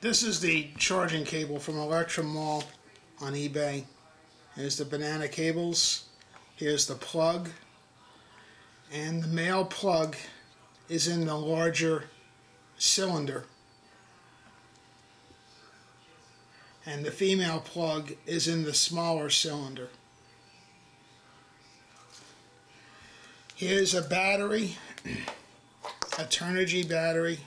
This is the charging cable from elec-mall on eBay. Here's the banana cables. Here's the plug. And the male plug is in the larger cylinder. And the female plug is in the smaller cylinder. Here's a battery, a Turnigy battery.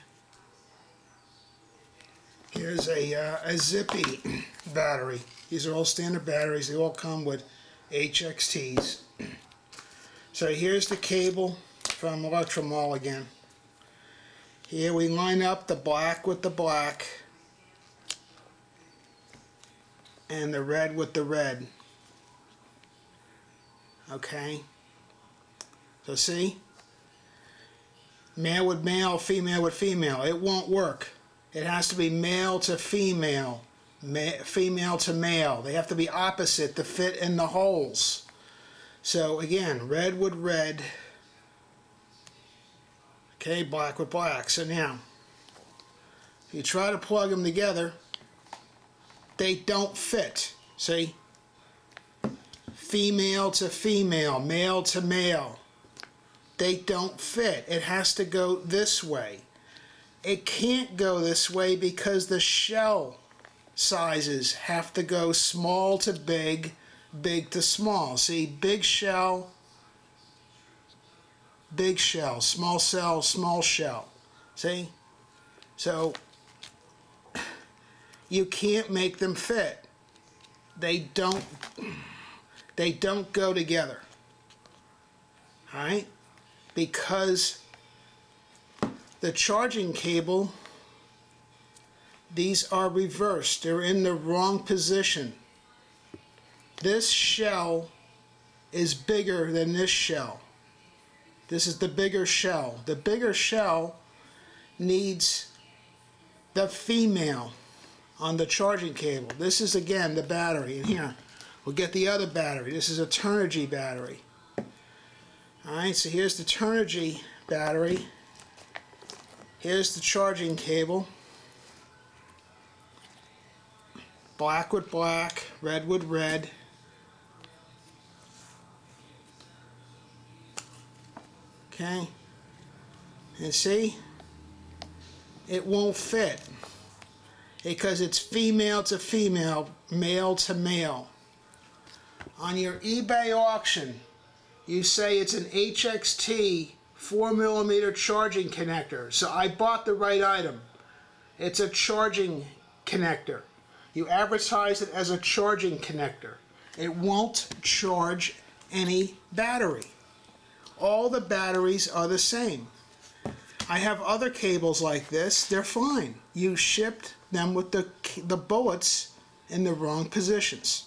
Here's a Zippy battery. These are all standard batteries. They all come with HXTs. So here's the cable from elec-mall again. Here we line up the black with the black and the red with the red. Okay? So see? Male with male, female with female. It won't work. It has to be male to female, female to male. They have to be opposite to fit in the holes. So again, red with red. Okay, black with black. So now, if you try to plug them together, they don't fit. See? Female to female, male to male. They don't fit. It has to go this way. It can't go this way because the shell sizes have to go small to big, big to small. See, big shell, small cell, small shell. See? So, you can't make them fit. They don't go together. Alright? Because the charging cable, these are reversed. They're in the wrong position. This shell is bigger than this shell. This is the bigger shell. The bigger shell needs the female on the charging cable. This is again the battery. And here, we'll get the other battery. This is a Turnigy battery. Alright, so here's the Turnigy battery. Here's the charging cable. Black with black, red with red. Okay? And see? It won't fit. Because it's female to female, male to male. On your eBay auction, you say it's an HXT 4mm charging connector. So I bought the right item. It's a charging connector. You advertise it as a charging connector. It won't charge any battery. All the batteries are the same. I have other cables like this. They're fine. You shipped them with the bullets in the wrong positions.